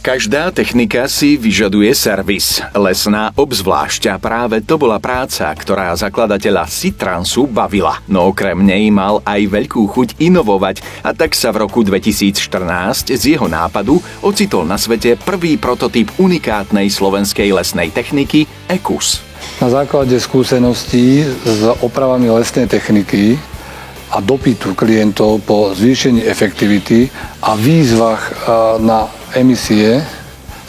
Každá technika si vyžaduje servis, lesná obzvlášť, a práve to bola práca, ktorá zakladateľa Sitransu bavila. No okrem nej mal aj veľkú chuť inovovať, a tak sa v roku 2014 z jeho nápadu ocitol na svete prvý prototyp unikátnej slovenskej lesnej techniky EKUS. Na základe skúseností s opravami lesnej techniky a dopytu klientov po zvýšení efektivity a výzvach na emisie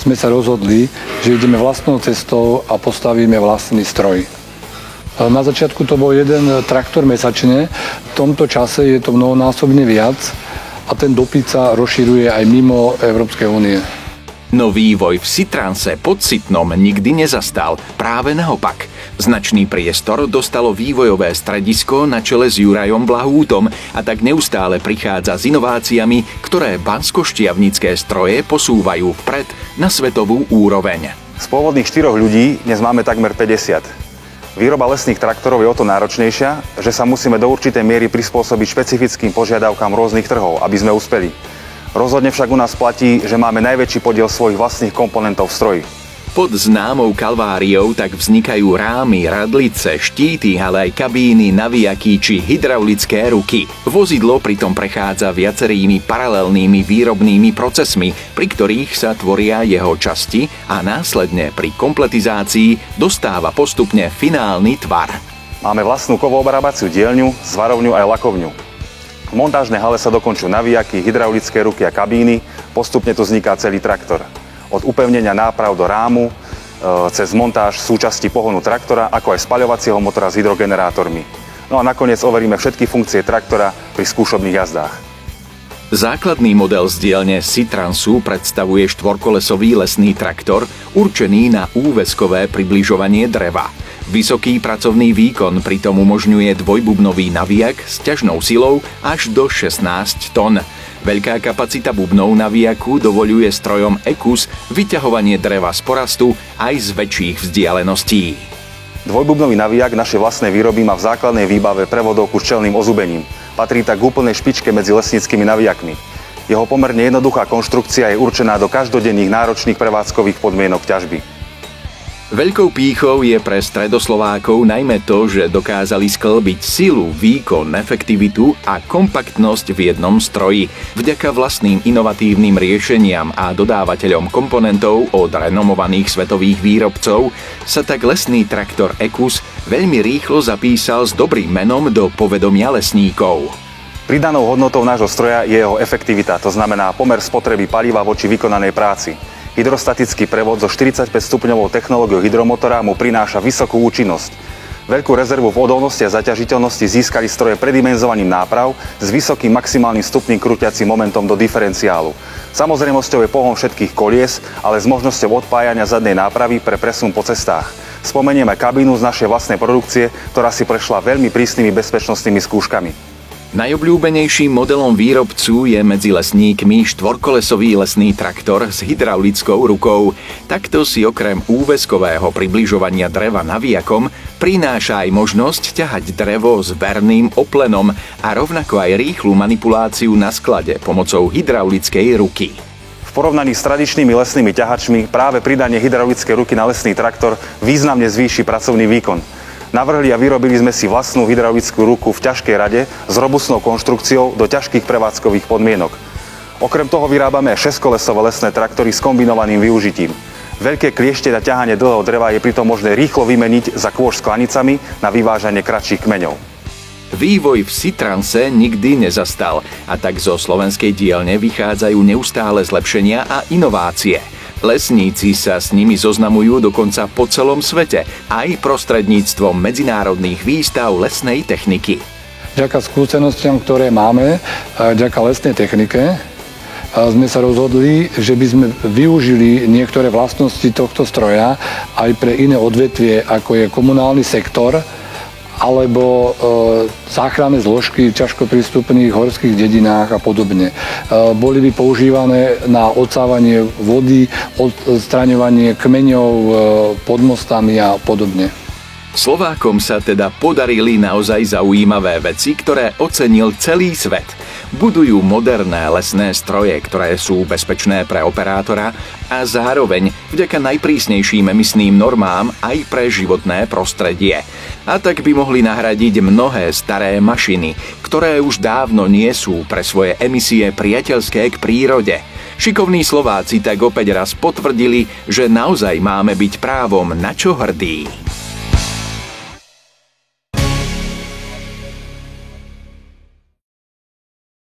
sme sa rozhodli, že ideme vlastnou cestou a postavíme vlastný stroj. Na začiatku to bol jeden traktor mesačne, v tomto čase je to mnohonásobne viac a ten dopyt sa rozširuje aj mimo Európskej únie. No vývoj v Sitranse pod Sitnom nikdy nezastal, práve naopak. Značný priestor dostalo vývojové stredisko na čele s Jurajom Blahútom a tak neustále prichádza s inováciami, ktoré banskoštiavnické stroje posúvajú vpred na svetovú úroveň. Z pôvodných 4 ľudí dnes máme takmer 50. Výroba lesných traktorov je o to náročnejšia, že sa musíme do určitej miery prispôsobiť špecifickým požiadavkám rôznych trhov, aby sme uspeli. Rozhodne však u nás platí, že máme najväčší podiel svojich vlastných komponentov v stroji. Pod známou kalváriou tak vznikajú rámy, radlice, štíty, ale aj kabíny, navijaky či hydraulické ruky. Vozidlo pritom prechádza viacerými paralelnými výrobnými procesmi, pri ktorých sa tvoria jeho časti a následne pri kompletizácii dostáva postupne finálny tvar. Máme vlastnú kovoobrábaciu dielňu, zvarovňu aj lakovňu. V montážnej hale sa dokončujú navijaky, hydraulické ruky a kabíny, postupne tu vzniká celý traktor. Od upevnenia náprav do rámu, cez montáž súčasti pohonu traktora, ako aj spaľovacieho motora s hydrogenerátormi. No a nakoniec overíme všetky funkcie traktora pri skúšobných jazdách. Základný model z dielne Sitransu predstavuje štvorkolesový lesný traktor určený na úväzkové približovanie dreva. Vysoký pracovný výkon pritom umožňuje dvojbubnový navijak s ťažnou silou až do 16 tón. Veľká kapacita bubnov navijaku dovoľuje strojom EKUS vyťahovanie dreva z porastu aj z väčších vzdialeností. Dvojbubnový navijak našej vlastnej výroby má v základnej výbave prevodovku s čelným ozubením. Patrí tak k úplnej špičke medzi lesníckymi navijakmi. Jeho pomerne jednoduchá konštrukcia je určená do každodenných náročných prevádzkových podmienok ťažby. Veľkou pýchou je pre Stredoslovákov najmä to, že dokázali sklbiť silu, výkon, efektivitu a kompaktnosť v jednom stroji. Vďaka vlastným inovatívnym riešeniam a dodávateľom komponentov od renomovaných svetových výrobcov sa tak lesný traktor EKUS veľmi rýchlo zapísal s dobrým menom do povedomia lesníkov. Pridanou hodnotou nášho stroja je jeho efektivita, to znamená pomer spotreby paliva voči vykonanej práci. Hydrostatický prevod so 45-stupňovou technológiou hydromotora mu prináša vysokú účinnosť. Veľkú rezervu v odolnosti a zaťažiteľnosti získali stroje predimenzovaním náprav s vysokým maximálnym stupňom krúťacím momentom do diferenciálu. Samozrejmosťou je pohon všetkých kolies, ale s možnosťou odpájania zadnej nápravy pre presun po cestách. Spomenieme kabínu z našej vlastnej produkcie, ktorá si prešla veľmi prísnymi bezpečnostnými skúškami. Najobľúbenejším modelom výrobcu je medzi lesníkmi štvorkolesový lesný traktor s hydraulickou rukou. Takto si okrem úväzkového približovania dreva navijakom prináša aj možnosť ťahať drevo s verným oplenom a rovnako aj rýchlu manipuláciu na sklade pomocou hydraulickej ruky. V porovnaní s tradičnými lesnými ťahačmi práve pridanie hydraulickej ruky na lesný traktor významne zvýši pracovný výkon. Navrhli a vyrobili sme si vlastnú hydraulickú ruku v ťažkej rade s robustnou konštrukciou do ťažkých prevádzkových podmienok. Okrem toho vyrábame aj 6-kolesové lesné traktory s kombinovaným využitím. Veľké kliešte na ťahanie dlhého dreva je pritom možné rýchlo vymeniť za kôž s klanicami na vyvážanie kratších kmeňov. Vývoj v Sitranse nikdy nezastal a tak zo slovenskej dielne vychádzajú neustále zlepšenia a inovácie. Lesníci sa s nimi zoznamujú dokonca po celom svete, aj prostredníctvom medzinárodných výstav lesnej techniky. Vďaka skúsenostiam, ktoré máme, vďaka lesnej technike, sme sa rozhodli, že by sme využili niektoré vlastnosti tohto stroja aj pre iné odvetvie, ako je komunálny sektor, alebo záchranné zložky v ťažko prístupných horských dedinách a podobne. Boli by používané na odsávanie vody, odstraňovanie kmeňov pod mostami a podobne. Slovákom sa teda podarili naozaj zaujímavé veci, ktoré ocenil celý svet. Budujú moderné lesné stroje, ktoré sú bezpečné pre operátora a zároveň vďaka najprísnejším emisným normám aj pre životné prostredie. A tak by mohli nahradiť mnohé staré mašiny, ktoré už dávno nie sú pre svoje emisie priateľské k prírode. Šikovní Slováci tak opäť raz potvrdili, že naozaj máme byť právom na čo hrdí.